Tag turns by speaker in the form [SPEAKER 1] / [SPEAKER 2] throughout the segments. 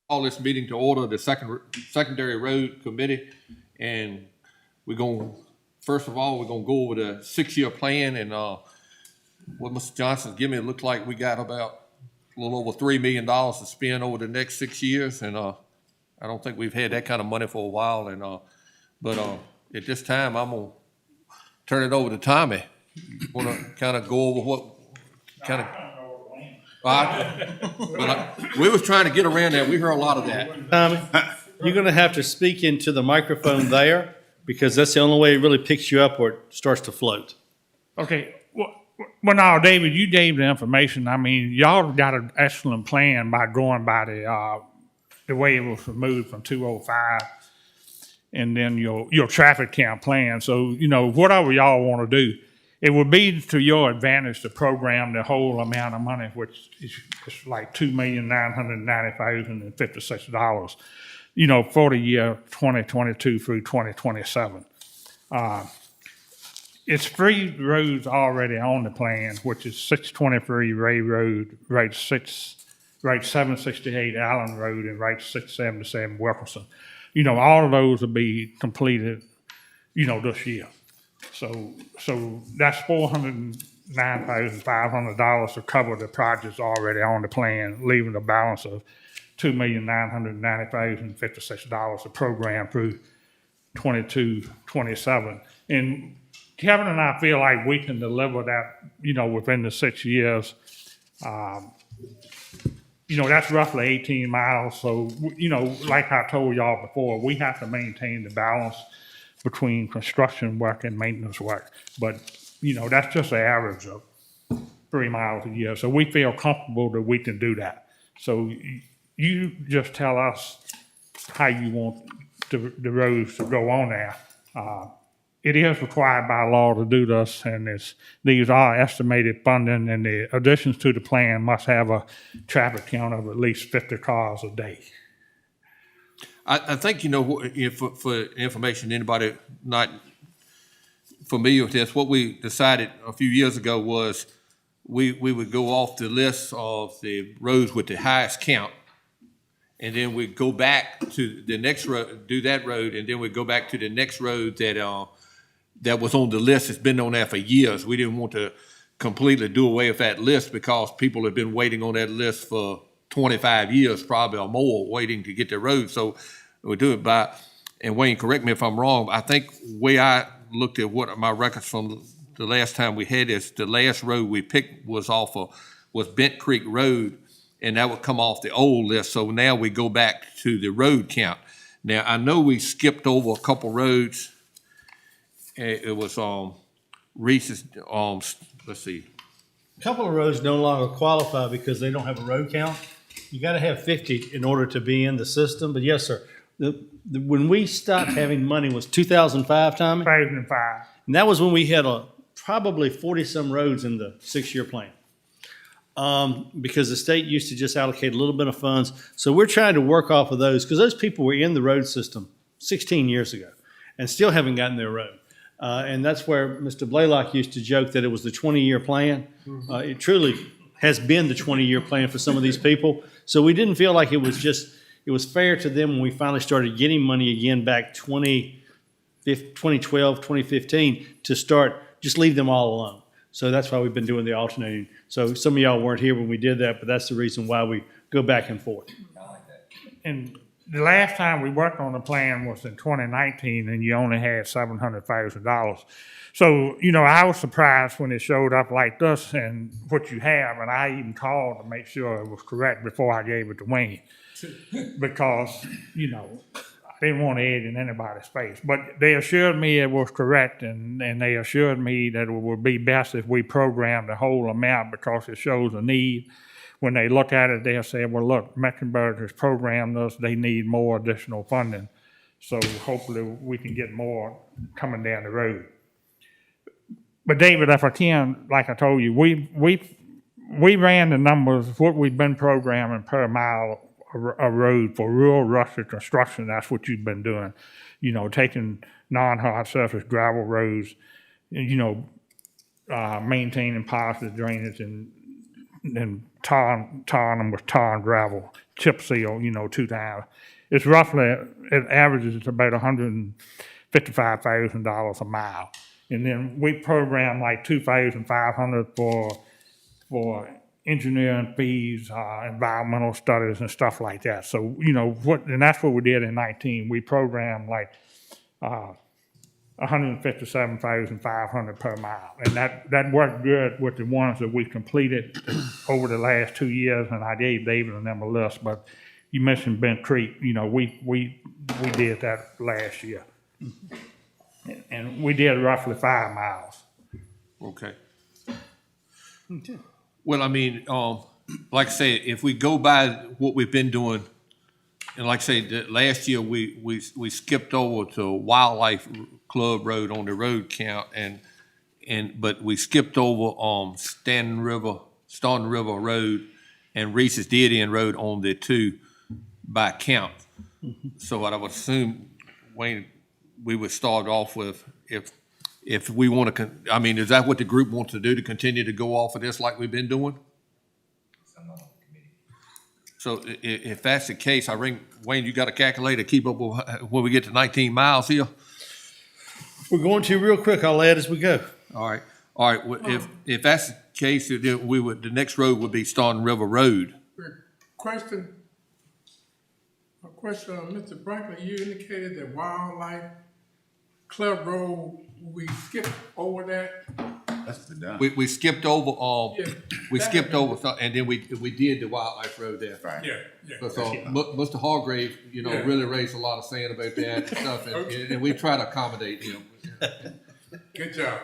[SPEAKER 1] call this meeting to order, the secondary road committee. And first of all, we're gonna go over the 6-year plan and, what Mr. Johnson's giving me, it looked like we got about a little over $3 million to spend over the next 6 years. And, I don't think we've had that kind of money for a while. And, but at this time, I'm gonna turn it over to Tommy. You wanna kind of go over what kind of? We was trying to get around that. We heard a lot of that.
[SPEAKER 2] Tommy, you're going to have to speak into the microphone there because that's the only way it really picks you up or it starts to float.
[SPEAKER 3] Okay, well, no, David, you gave the information. I mean, y'all got an excellent plan by going by the way it was removed from 205 and then your traffic count plan. So, whatever y'all want to do, it would be to your advantage to program the whole amount of money, which is like $2,990,056, for the year 2022 through 2027. It's 3 roads already on the plan, which is 623 Ray Road, Route 768 Allen Road, and Route 677 Wilkerson. All of those will be completed, this year. So that's $409,500 to cover the projects already on the plan, leaving a balance of $2,990,056 to program through 22-27. And Kevin and I feel like we can deliver that, within the 6 years. That's roughly 18 miles. So, like I told y'all before, we have to maintain the balance between construction work and maintenance work. But, that's just an average of 3 miles a year. So we feel comfortable that we can do that. So you just tell us how you want the roads to go on there. It is required by law to do this, and these are estimated funding, and the additions to the plan must have a traffic count of at least 50 cars a day.
[SPEAKER 1] I think, for information, anybody not familiar with this, what we decided a few years ago was we would go off the list of the roads with the highest count, and then we'd go back to the next road, do that road, and then we'd go back to the next road that was on the list. It's been on there for years. We didn't want to completely do away with that list because people have been waiting on that list for 25 years probably or more, waiting to get the road. So we do it by, and Wayne, correct me if I'm wrong, I think the way I looked at what my records from the last time we had is the last road we picked was Bent Creek Road, and that would come off the old list. So now we go back to the road count. Now, I know we skipped over a couple roads. It was Reese's, let's see.
[SPEAKER 2] A couple of roads no longer qualify because they don't have a road count. You got to have 50 in order to be in the system. But yes, sir, when we stopped having money was 2005, Tommy?
[SPEAKER 3] 2005.
[SPEAKER 2] And that was when we had probably 40-some roads in the 6-year plan. Because the state used to just allocate a little bit of funds. So we're trying to work off of those because those people were in the road system 16 years ago and still haven't gotten their road. And that's where Mr. Blaylock used to joke that it was the 20-year plan. It truly has been the 20-year plan for some of these people. So we didn't feel like it was fair to them when we finally started getting money again back 2012, 2015 to just leave them all alone. So that's why we've been doing the alternating. So some of y'all weren't here when we did that, but that's the reason why we go back and forth.
[SPEAKER 3] And the last time we worked on the plan was in 2019, and you only had $700,000. So, I was surprised when it showed up like this and what you have, and I even called to make sure it was correct before I gave it to Wayne. Because, I didn't want to add in anybody's face. But they assured me it was correct, and they assured me that it would be best if we programmed the whole amount because it shows a need. When they look at it, they'll say, well, look, Mecklenburg has programmed us. They need more additional funding. So hopefully we can get more coming down the road. But David, if I can, like I told you, we ran the numbers of what we've been programming per mile of road for rural Russia construction. That's what you've been doing. Taking non-hard surface gravel roads, maintaining positive drainage and tarring them with tar and gravel, chip seal, 2 times. It's roughly, it averages about $155,000 a mile. And then we program like 2,500 for engineering fees, environmental studies and stuff like that. So, and that's what we did in 19. We programmed like 157,500 per mile. And that worked good with the ones that we completed over the last 2 years. And I gave David and them a list, but you mentioned Bent Creek, we did that last year. And we did roughly 5 miles.
[SPEAKER 1] Okay. Well, I mean, like I say, if we go by what we've been doing, and like I say, last year we skipped over to Wildlife Club Road on the road count, but we skipped over Staunton River Road and Reese's Dead End Road on the 2 by count. So what I would assume, Wayne, we would start off with if we want to, I mean, is that what the group wants to do, to continue to go off of this like we've been doing? So if that's the case, Wayne, you got a calculator to keep up with when we get to 19 miles here?
[SPEAKER 2] We're going to real quick. I'll add as we go.
[SPEAKER 1] All right. Well, if that's the case, then the next road would be Staunton River Road.
[SPEAKER 4] Question, Mr. Franklin, you indicated that Wildlife Club Road, we skipped over that.
[SPEAKER 5] That's been done.
[SPEAKER 1] We skipped over,
[SPEAKER 4] Yeah.
[SPEAKER 1] and then we did the Wildlife Road there.
[SPEAKER 5] Right.
[SPEAKER 4] Yeah.
[SPEAKER 1] Because Mr. Hargrave,
[SPEAKER 4] Yeah.
[SPEAKER 1] really raised a lot of sand about that and stuff, and we try to accommodate him.
[SPEAKER 4] Good job.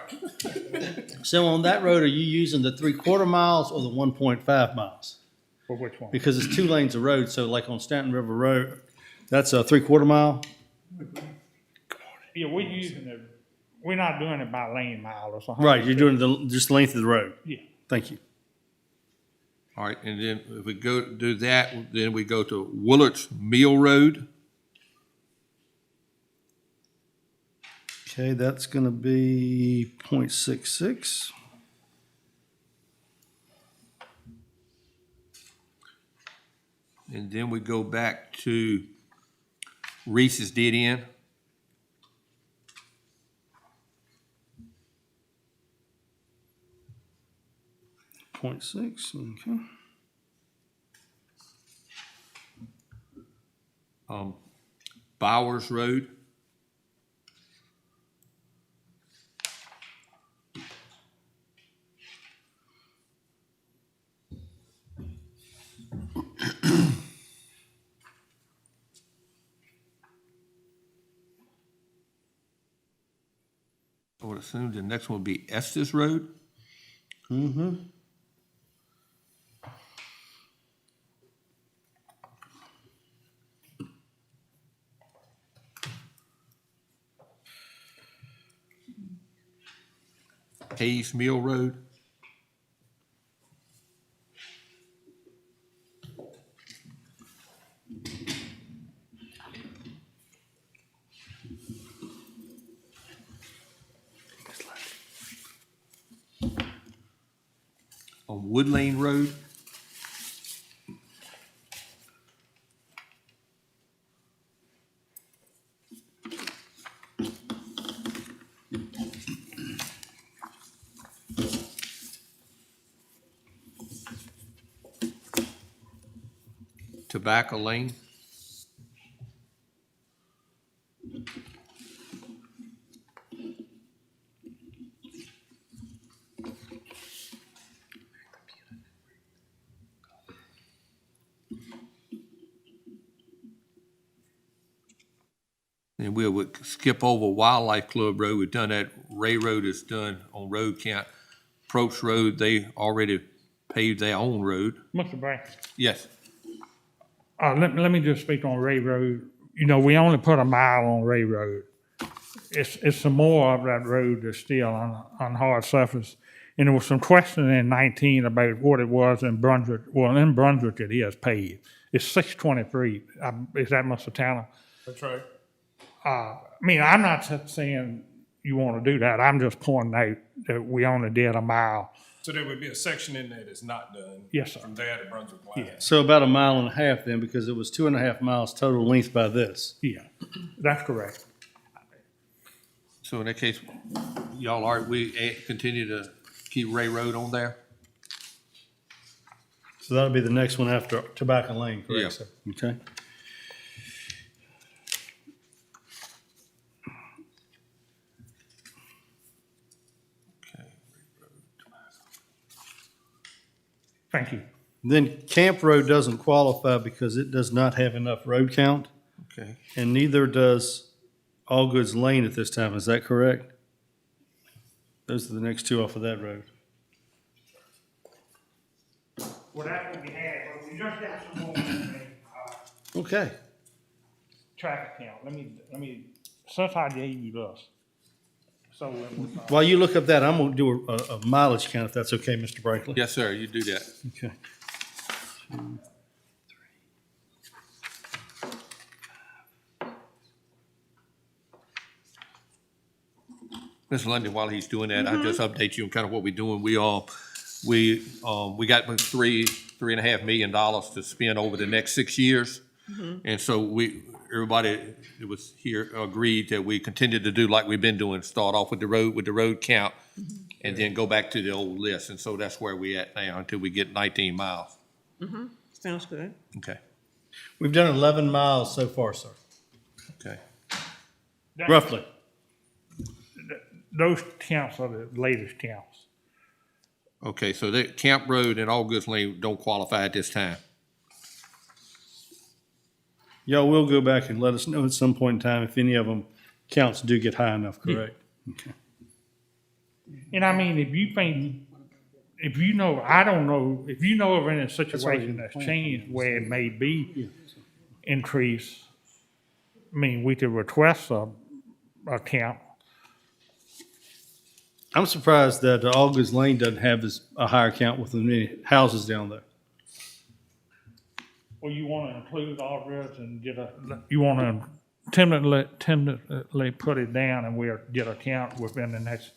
[SPEAKER 2] So on that road, are you using the 3/4 miles or the 1.5 miles?
[SPEAKER 3] For which one?
[SPEAKER 2] Because it's 2 lanes of road. So like on Staunton River Road, that's a 3/4 mile.
[SPEAKER 3] Yeah, we're using it, we're not doing it by lane mile. It's
[SPEAKER 2] Right. You're doing just the length of the road.
[SPEAKER 3] Yeah.
[SPEAKER 2] Thank you.
[SPEAKER 1] All right, and then if we go do that, then we go to Willard's Mill Road.
[SPEAKER 2] Okay, that's going to be 0.66.
[SPEAKER 1] And then we go back to Reese's Dead End.
[SPEAKER 2] .6, okay.
[SPEAKER 1] Bowers Road. I would assume the next one would be Estes Road.
[SPEAKER 2] Mm-hmm.
[SPEAKER 1] Hayes Mill Road. On Wood Lane Road. Tobacco Lane. And we would skip over Wildlife Club Road. We've done that. Ray Road is done on road count. Probst Road, they already paved their own road.
[SPEAKER 3] Mr. Brown,
[SPEAKER 1] Yes.
[SPEAKER 3] let me just speak on Ray Road. We only put a mile on Ray Road. It's some more of that road that's still on hard surface. And there was some question in 19 about what it was in Brunswick. Well, in Brunswick, it is paved. It's 623. Is that Mr. Tanner?
[SPEAKER 4] That's right.
[SPEAKER 3] I'm not saying you want to do that. I'm just pointing out that we only did a mile
[SPEAKER 5] So there would be a section in there that's not done?
[SPEAKER 3] Yes, sir.
[SPEAKER 5] From there to Brunswick Line?
[SPEAKER 3] Yeah.
[SPEAKER 2] So about 1.5 miles then, because it was 2.5 miles total length by this.
[SPEAKER 3] Yeah, that's correct.
[SPEAKER 1] So in that case, y'all are, we continue to keep Ray Road on there?
[SPEAKER 2] So that'll be the next one after Tobacco Lane,
[SPEAKER 1] Yeah.
[SPEAKER 2] correct, sir? Okay.
[SPEAKER 1] Okay.
[SPEAKER 3] Thank you.
[SPEAKER 2] Then Camp Road doesn't qualify because it does not have enough road count,
[SPEAKER 1] Okay.
[SPEAKER 2] and neither does All Goods Lane at this time. Is that correct? Those are the next two off of that road.
[SPEAKER 3] Well, that's what we had, but we just got some more,
[SPEAKER 2] Okay.
[SPEAKER 3] traffic count. Let me, since I gave you this. So it was,
[SPEAKER 2] While you look up that, I'm going to do a mileage count, if that's okay, Mr. Brinkley.
[SPEAKER 1] Yes, sir, you do that.
[SPEAKER 2] Okay.
[SPEAKER 1] Mr. London, while he's doing that, I'll just update you on kind of what we're doing. We got $3.5 million to spend over the next 6 years. And so everybody that was here agreed that we continue to do like we've been doing, start off with the road count, and then go back to the old list. And so that's where we at now until we get 19 miles.
[SPEAKER 6] Sounds good.
[SPEAKER 1] Okay,
[SPEAKER 2] We've done 11 miles so far, sir,
[SPEAKER 1] okay.
[SPEAKER 2] roughly.
[SPEAKER 3] those counts are the latest counts.
[SPEAKER 1] Okay, so that Camp Road and All Goods Lane don't qualify at this time.
[SPEAKER 2] Y'all will go back and let us know at some point in time if any of them counts do get high enough, correct? Okay.
[SPEAKER 3] And I mean, if you know, I don't know, if you know of any situation that's changed where it may be increased, I mean, we could request a count.
[SPEAKER 2] I'm surprised that All Goods Lane doesn't have a higher count with as many houses down there.
[SPEAKER 3] Well, you want to include all roads and you want to tentatively put it down and we'll get a count within the next,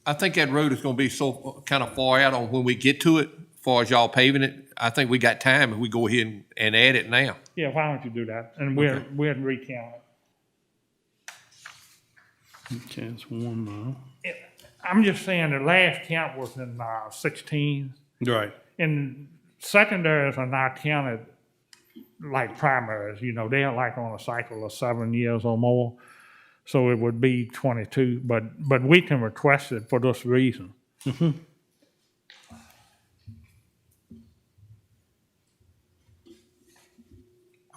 [SPEAKER 1] I think that road is gonna be so kind of far out on when we get to it, as far as y'all paving it. I think we got time if we go ahead and add it now.
[SPEAKER 3] yeah, why don't you do that? And
[SPEAKER 1] Okay.
[SPEAKER 3] we'll recount
[SPEAKER 2] Okay, it's 1 mile.
[SPEAKER 3] it. I'm just saying the last count was in 16,
[SPEAKER 2] Right.
[SPEAKER 3] and secondaries are not counted like primaries, they're like on a cycle of 7 years or more. So it would be 22, but we can request it for this reason.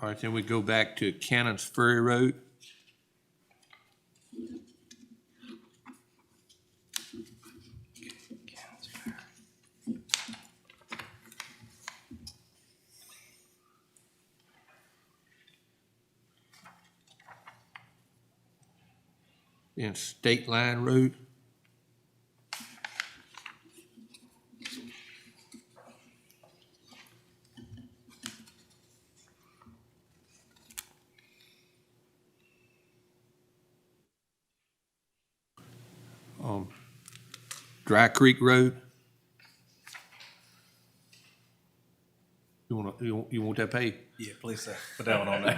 [SPEAKER 1] All right, then we go back to Cannon's Ferry Road. Then State Line Road. Dry Creek Road. You want that paid?
[SPEAKER 7] Yeah, please, sir. Put that one on there.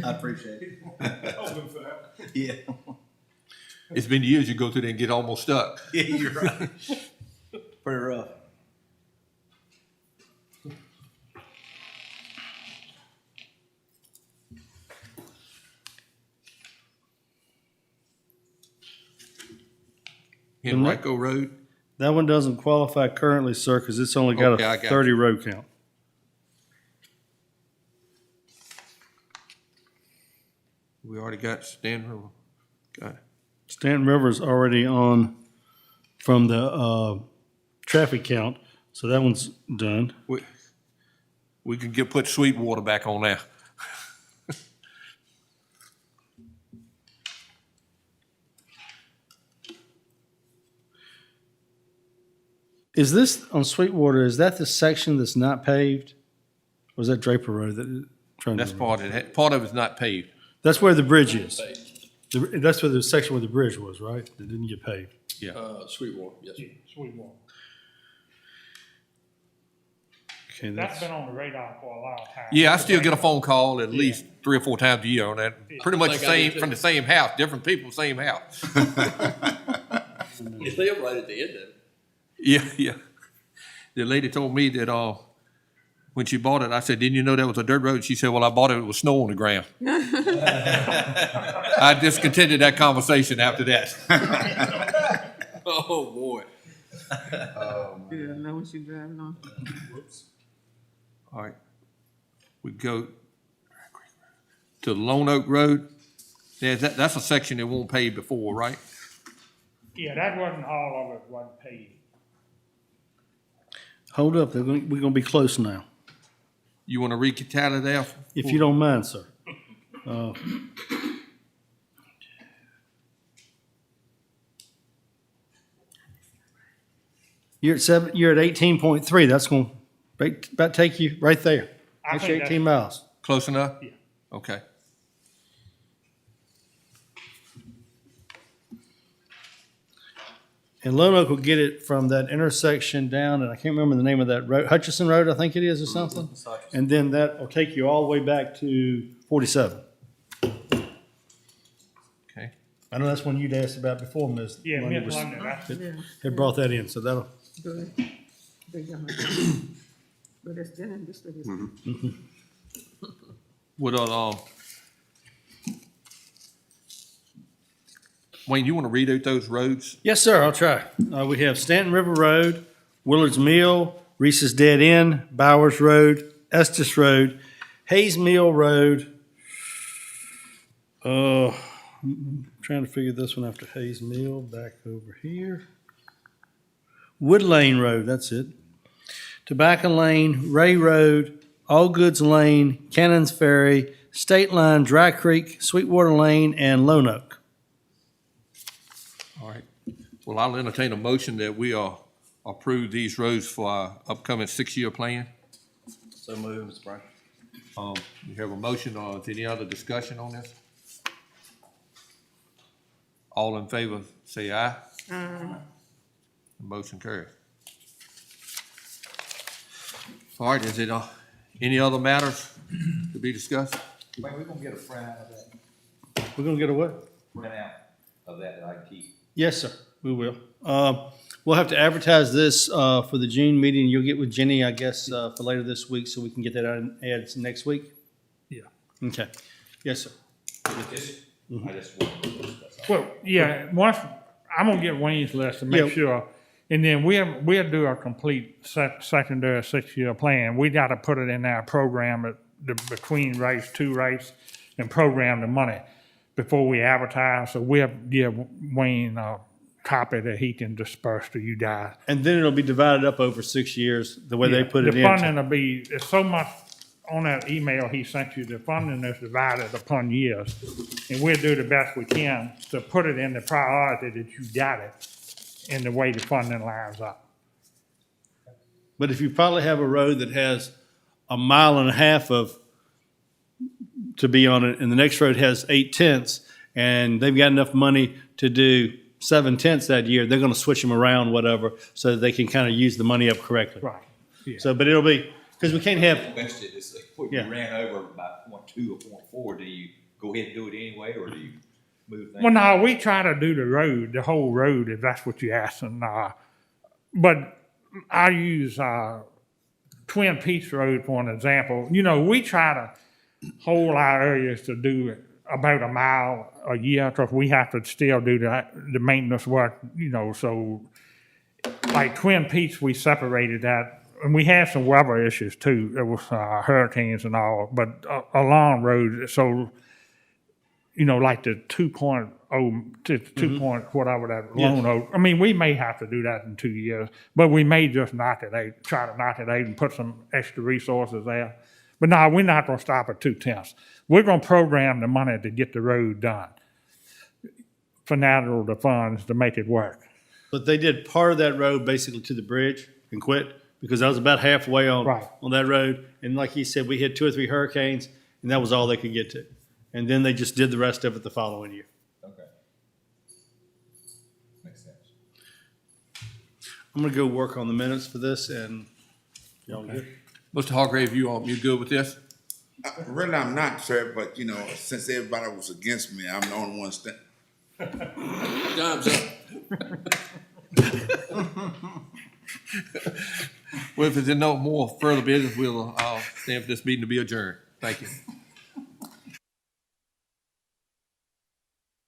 [SPEAKER 7] I appreciate it.
[SPEAKER 5] Open for that.
[SPEAKER 7] Yeah.
[SPEAKER 1] It's been years you go through there and get almost stuck.
[SPEAKER 7] Yeah, you're right. Pretty rough.
[SPEAKER 1] Henrico Road.
[SPEAKER 2] That one doesn't qualify currently, sir, because it's only got
[SPEAKER 1] Okay, I
[SPEAKER 2] a
[SPEAKER 1] got
[SPEAKER 2] 30 road count.
[SPEAKER 1] We already got Stanton. Got it.
[SPEAKER 2] Stanton River's already on from the traffic count, so that one's done.
[SPEAKER 1] We can put Sweetwater back on there.
[SPEAKER 2] Is this on Sweetwater, is that the section that's not paved? Or is that Draper Road that? trying to
[SPEAKER 1] That's
[SPEAKER 2] remember?
[SPEAKER 1] part of it's not paved.
[SPEAKER 2] That's where the bridge is. That's where the section where the bridge was, right? That didn't get paved.
[SPEAKER 1] Yeah.
[SPEAKER 8] Sweetwater, yes, sir.
[SPEAKER 3] Sweetwater.
[SPEAKER 2] Okay,
[SPEAKER 3] That's been on the radar for a long time.
[SPEAKER 1] Yeah, I still get a phone call at least 3 or 4 times a year on that. Pretty much the
[SPEAKER 8] think I do
[SPEAKER 1] same,
[SPEAKER 8] too.
[SPEAKER 1] from the same house, different people, same house.
[SPEAKER 8] You live right at the end of it.
[SPEAKER 1] Yeah, yeah. The lady told me that, when she bought it, I said, didn't you know that was a dirt road? She said, well, I bought it with snow on the ground. I discontinued that conversation after that.
[SPEAKER 8] Oh, boy.
[SPEAKER 6] Yeah, know what you're driving on.
[SPEAKER 1] All right. We go to Lone Oak Road. Yeah, that's a section that won't pave before, right?
[SPEAKER 3] Yeah, that wasn't all of it, wasn't paid.
[SPEAKER 2] Hold up, we're gonna be close now,
[SPEAKER 1] You want to retally that?
[SPEAKER 2] if you don't mind, sir. You're at 18.3, that's gonna about take you right there.
[SPEAKER 3] I
[SPEAKER 2] That's
[SPEAKER 3] think
[SPEAKER 2] your
[SPEAKER 3] that's-
[SPEAKER 2] 18 miles.
[SPEAKER 1] Close enough?
[SPEAKER 3] Yeah.
[SPEAKER 1] Okay.
[SPEAKER 2] And Lone Oak will get it from that intersection down, and I can't remember the name of that road, Hutchison Road, I think it is, or something. And then that will take you all the way back to 47.
[SPEAKER 1] Okay.
[SPEAKER 2] I know that's one you'd asked about before, Ms.
[SPEAKER 3] Yeah,
[SPEAKER 2] Lundy
[SPEAKER 3] Miss
[SPEAKER 2] was-
[SPEAKER 3] London, that's,
[SPEAKER 6] Yeah,
[SPEAKER 2] had brought that in, so that'll,
[SPEAKER 6] good. Big yard. But it's still in this city.
[SPEAKER 1] Would, Wayne, you want to read out those roads?
[SPEAKER 2] yes, sir, I'll try. We have Stanton River Road, Willard's Mill, Reese's Dead End, Bowers Road, Estes Road, Hayes Mill Road. I'm trying to figure this one after Hayes Mill, back over here. Wood Lane Road, that's it. Tobacco Lane, Ray Road, All Goods Lane, Cannons Ferry, State Line, Dry Creek, Sweetwater Lane, and Lone Oak.
[SPEAKER 1] All right. Well, I'll entertain a motion that we approve these roads for our upcoming 6-year plan.
[SPEAKER 7] So move, Mr. Brown.
[SPEAKER 1] You have a motion, or is there any other discussion on this? All in favor, say aye. Motion carries. All right, is it, any other matters to be discussed?
[SPEAKER 9] Wait, we're gonna get a print out of that,
[SPEAKER 2] We're gonna get a what?
[SPEAKER 9] print out of that I can keep.
[SPEAKER 2] Yes, sir, we will. We'll have to advertise this for the June meeting. You'll get with Jenny, I guess, for later this week, so we can get that out and add next week?
[SPEAKER 3] Yeah.
[SPEAKER 2] Okay. Yes, sir.
[SPEAKER 9] Just, I just want to, that's all.
[SPEAKER 3] well, yeah, once, I'm gonna get Wayne's list to
[SPEAKER 2] Yeah.
[SPEAKER 3] make sure. And then we'll do a complete secondary 6-year plan. We gotta put it in our program at between rates, 2 rates, and program the money before we advertise. So we'll give Wayne a copy that he can disperse to you guys.
[SPEAKER 2] And then it'll be divided up over 6 years, the way they put it
[SPEAKER 3] The
[SPEAKER 2] in.
[SPEAKER 3] funding will be, there's so much on that email he sent you, the funding is divided upon years. And we'll do the best we can to put it in the priority that you got it in the way the funding lines up.
[SPEAKER 2] But if you probably have a road that has 1.5 miles of, to be on it, and the next road has 8/10, and they've got enough money to do 7/10 that year, they're gonna switch them around, whatever, so that they can kind of use the money up correctly.
[SPEAKER 3] Right. Yeah.
[SPEAKER 2] So, but it'll be, because we can't have,
[SPEAKER 9] Question is, if we
[SPEAKER 2] Yeah.
[SPEAKER 9] ran over by 0.2 or 0.4, do you go ahead and do it anyway, or do you move things?
[SPEAKER 3] Well, no, we try to do the road, the whole road, if that's what you're asking. But I use Twin Peaks Road for an example. You know, we try to hold our areas to do about 1 mile a year because we have to still do the maintenance work, you know. So like Twin Peaks, we separated that. And we had some weather issues too. There was hurricanes and all, but a long road. So, you know, like the 2.0 to 2 point whatever that Lone Oak. I mean, we may have to do that in 2 years, but we may just knock it out, try to knock it out and put some extra resources there. But no, we're not going to stop at 2/10. We're going to program the money to get the road done. Financial the funds to make it work.
[SPEAKER 2] but they did part of that road basically to the bridge and quit, because I was about halfway
[SPEAKER 3] Right.
[SPEAKER 2] on that road. And like he said, we had 2 or 3 hurricanes, and that was all they could get to. And then they just did the rest of it the following year.
[SPEAKER 9] Okay. Makes sense.
[SPEAKER 2] I'm gonna go work on the minutes for this and y'all good?
[SPEAKER 1] Mr. Hargrave, you good with this?
[SPEAKER 10] Really, I'm not, sir, but you know, since everybody was against me, I'm the only one
[SPEAKER 8] Time's up.
[SPEAKER 1] Well, if there's no more further business, we'll, stand for this meeting to be adjourned. Thank you.